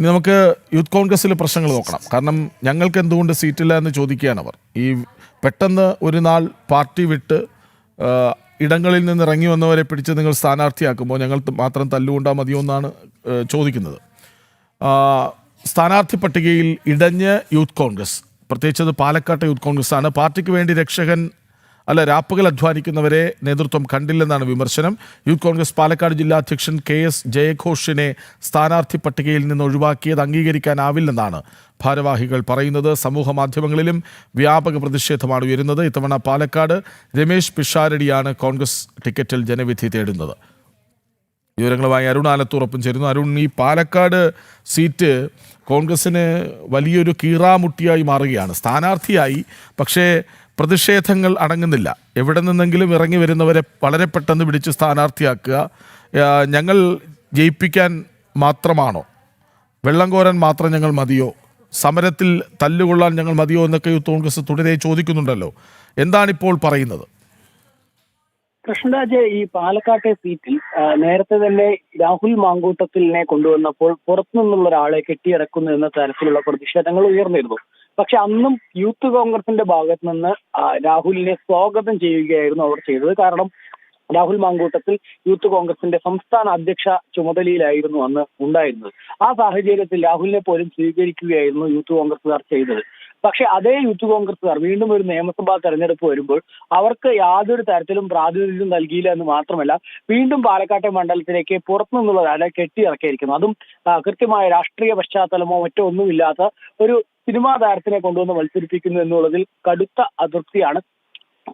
ഇനി നമുക്ക് യൂത്ത് കോൺഗ്രസിലെ പ്രശ്നങ്ങൾ നോക്കണം. കാരണം ഞങ്ങൾക്ക് എന്തുകൊണ്ട് സീറ്റില്ല എന്ന് ചോദിക്കുകയാണ് അവർ. ഈ പെട്ടെന്ന് ഒരു നാൾ പാർട്ടി വിട്ട് ഇടങ്ങളിൽ നിന്ന് ഇറങ്ങി വന്നവരെ പിടിച്ച് നിങ്ങൾ സ്ഥാനാർത്ഥിയാക്കുമ്പോൾ ഞങ്ങൾ മാത്രം തല്ലുകൊണ്ടാൽ മതിയോ എന്നാണ് ചോദിക്കുന്നത്. സ്ഥാനാർത്ഥി പട്ടികയിൽ ഇടഞ്ഞ് യൂത്ത് കോൺഗ്രസ്, പ്രത്യേകിച്ച് അത് പാലക്കാട്ടെ യൂത്ത് കോൺഗ്രസ് ആണ്. പാർട്ടിക്ക് വേണ്ടി രാപ്പകൽ അധ്വാനിക്കുന്നവരെ നേതൃത്വം കണ്ടില്ലെന്നാണ് വിമർശനം. യൂത്ത് കോൺഗ്രസ് പാലക്കാട് ജില്ലാ അധ്യക്ഷൻ KS ജയഘോഷിനെ സ്ഥാനാർത്ഥി പട്ടികയിൽ നിന്ന് ഒഴിവാക്കിയത് അംഗീകരിക്കാനാവില്ലെന്നാണ് ഭാരവാഹികൾ പറയുന്നത്. സമൂഹ മാധ്യമങ്ങളിലും വ്യാപക പ്രതിഷേധമാണ് ഉയരുന്നത്. ഇത്തവണ പാലക്കാട് രമേശ് പിഷാരടിയാണ് കോൺഗ്രസ് ടിക്കറ്റിൽ ജനവിധി തേടുന്നത്. വിവരങ്ങളുമായി അരുൺ ആലത്തൂറൊപ്പം ചേരുന്നു. അരുൺ, ഈ പാലക്കാട് സീറ്റ് കോൺഗ്രസിന് വലിയൊരു കീറാമുട്ടിയായി മാറുകയാണ്. സ്ഥാനാർത്ഥിയായി, പക്ഷേ പ്രതിഷേധങ്ങൾ അടങ്ങുന്നില്ല. എവിടെ നിന്നെങ്കിലും ഇറങ്ങി വരുന്നവരെ വളരെ പെട്ടെന്ന് പിടിച്ച് സ്ഥാനാർത്ഥിയാക്കുക. ഞങ്ങൾ ജയിപ്പിക്കാൻ മാത്രമാണോ, വെള്ളം കോരാൻ മാത്രം ഞങ്ങൾ മതിയോ, സമരത്തിൽ തല്ലുകൊള്ളാൻ ഞങ്ങൾ മതിയോ എന്നൊക്കെ യൂത്ത് കോൺഗ്രസ് തുടരെ ചോദിക്കുന്നുണ്ടല്ലോ. എന്താണിപ്പോൾ പറയുന്നത്? കൃഷ്ണരാജ്, ഈ പാലക്കാട്ടെ സീറ്റിൽ നേരത്തെ തന്നെ രാഹുൽ മാങ്കൂട്ടത്തിലിനെ കൊണ്ടുവന്നപ്പോൾ പുറത്തുനിന്നുള്ള ഒരാളെ കെട്ടിയിറക്കുന്നു എന്ന തരത്തിലുള്ള പ്രതിഷേധങ്ങൾ ഉയർന്നിരുന്നു. പക്ഷെ അന്നും യൂത്ത് കോൺഗ്രസിന്റെ ഭാഗത്ത് നിന്ന് രാഹുലിനെ സ്വാഗതം ചെയ്യുകയായിരുന്നു അവർ ചെയ്തത്. കാരണം രാഹുൽ മാങ്കൂട്ടത്തിൽ യൂത്ത് കോൺഗ്രസിന്റെ സംസ്ഥാന അധ്യക്ഷ ചുമതലയിലായിരുന്നു അന്ന് ഉണ്ടായിരുന്നത്. ആ സാഹചര്യത്തിൽ രാഹുലിനെ പോലും സ്വീകരിക്കുകയായിരുന്നു യൂത്ത് കോൺഗ്രസുകാർ ചെയ്തത്. പക്ഷെ അതേ യൂത്ത് കോൺഗ്രസുകാർ വീണ്ടും ഒരു നിയമസഭാ തെരഞ്ഞെടുപ്പ് വരുമ്പോൾ അവർക്ക് യാതൊരു തരത്തിലും പ്രാതിനിധ്യം നൽകിയില്ല എന്ന് മാത്രമല്ല, വീണ്ടും പാലക്കാട്ടെ മണ്ഡലത്തിലേക്ക് പുറത്തുനിന്നുള്ള ഒരാളെ കെട്ടിയിറക്കിയിരിക്കുന്നു. അതും കൃത്യമായ രാഷ്ട്രീയ പശ്ചാത്തലമോ മറ്റോ ഒന്നുമില്ലാത്ത ഒരു സിനിമാ താരത്തിനെ കൊണ്ടുവന്ന് മത്സരിപ്പിക്കുന്നു എന്നുള്ളതിൽ കടുത്ത അതൃപ്തിയാണ്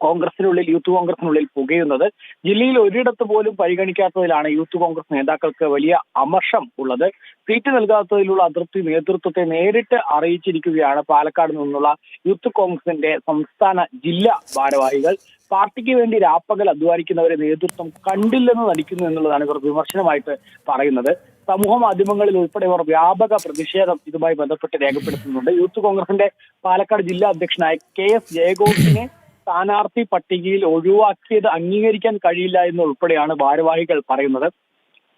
കോൺഗ്രസിനുള്ളിൽ, യൂത്ത് കോൺഗ്രസിനുള്ളിൽ പുകയുന്നത്. ജില്ലയിൽ ഒരിടത്ത് പോലും പരിഗണിക്കാത്തതിലാണ് യൂത്ത് കോൺഗ്രസ് നേതാക്കൾക്ക് വലിയ അമർഷം ഉള്ളത്. സീറ്റ് നൽകാത്തതിലുള്ള അതൃപ്തി നേതൃത്വത്തെ നേരിട്ട് അറിയിച്ചിരിക്കുകയാണ് പാലക്കാട് നിന്നുള്ള യൂത്ത് കോൺഗ്രസിന്റെ സംസ്ഥാന ജില്ലാ ഭാരവാഹികൾ. പാർട്ടിക്ക് വേണ്ടി രാപ്പകൽ അധ്വാനിക്കുന്നവരെ നേതൃത്വം കണ്ടില്ലെന്ന് നടിക്കുന്നു എന്നുള്ളതാണ് ഇവർ വിമർശനമായിട്ട് പറയുന്നത്. സമൂഹ മാധ്യമങ്ങളിൽ ഉൾപ്പെടെ ഇവർ വ്യാപക പ്രതിഷേധം ഇതുമായി ബന്ധപ്പെട്ട് രേഖപ്പെടുത്തുന്നുണ്ട്. യൂത്ത് കോൺഗ്രസിന്റെ പാലക്കാട് ജില്ലാ അധ്യക്ഷനായ KS ജയഘോഷിനെ സ്ഥാനാർത്ഥി പട്ടികയിൽ ഒഴിവാക്കിയത് അംഗീകരിക്കാൻ കഴിയില്ല എന്നുൾപ്പെടെയാണ് ഭാരവാഹികൾ പറയുന്നത്.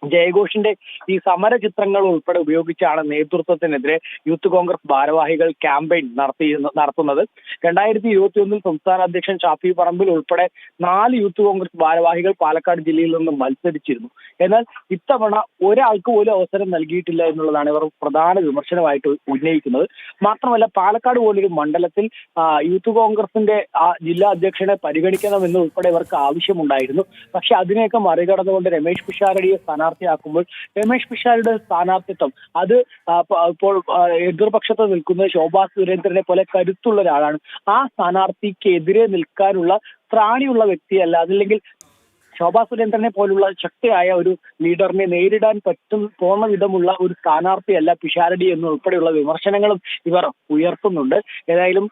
ജയഘോഷിന്റെ ഈ സമര ചിത്രങ്ങൾ ഉൾപ്പെടെ ഉപയോഗിച്ചാണ് നേതൃത്വത്തിനെതിരെ യൂത്ത് കോൺഗ്രസ് ഭാരവാഹികൾ ക്യാമ്പയിൻ നടത്തുന്നത്. 2021 സംസ്ഥാന അധ്യക്ഷൻ ഷാഫി പറമ്പിൽ ഉൾപ്പെടെ 4 യൂത്ത് കോൺഗ്രസ് ഭാരവാഹികൾ പാലക്കാട് ജില്ലയിൽ നിന്നും മത്സരിച്ചിരുന്നു. എന്നാൽ ഇത്തവണ ഒരാൾക്ക് പോലും അവസരം നൽകിയിട്ടില്ല എന്നുള്ളതാണ് ഇവർ പ്രധാന വിമർശനമായിട്ട് ഉന്നയിക്കുന്നത്. മാത്രമല്ല, പാലക്കാട് പോലൊരു മണ്ഡലത്തിൽ യൂത്ത് കോൺഗ്രസിന്റെ ജില്ലാ അധ്യക്ഷനെ പരിഗണിക്കണമെന്ന് ഉൾപ്പെടെ ഇവർക്ക് ആവശ്യമുണ്ടായിരുന്നു. പക്ഷെ അതിനെയൊക്കെ മറികടന്നുകൊണ്ട് രമേശ് പിഷാരടിയെ സ്ഥാനാർത്ഥിയാക്കുമ്പോൾ രമേശ് പിഷാരടിയുടെ സ്ഥാനാർത്ഥിത്വം അത് ഇപ്പോൾ എതിർപക്ഷത്ത് നിൽക്കുന്ന ശോഭാ സുരേന്ദ്രനെ പോലെ കരുത്തുള്ള ഒരാളാണ്. ആ സ്ഥാനാർത്ഥിക്കെതിരെ നിൽക്കാനുള്ള ത്രാണിയുള്ള വ്യക്തിയല്ല. അതല്ലെങ്കിൽ ശോഭാ സുരേന്ദ്രനെ പോലുള്ള ശക്തിയായ ഒരു ലീഡറിനെ നേരിടാൻ പോന്ന വിധമുള്ള ഒരു സ്ഥാനാർത്ഥിയല്ല പിഷാരടി എന്നുൾപ്പെടെയുള്ള വിമർശനങ്ങളും ഇവർ ഉയർത്തുന്നുണ്ട്. ഏതായാലും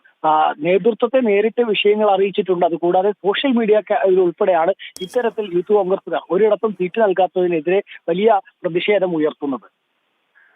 നേതൃത്വത്തെ നേരിട്ട് വിഷയങ്ങൾ അറിയിച്ചിട്ടുണ്ട്. അതുകൂടാതെ സോഷ്യൽ മീഡിയ ഉൾപ്പെടെയാണ് ഇത്തരത്തിൽ യൂത്ത് കോൺഗ്രസുകാർ ഒരിടത്തും സീറ്റ് നൽകാത്തതിനെതിരെ വലിയ പ്രതിഷേധം ഉയർത്തുന്നത്.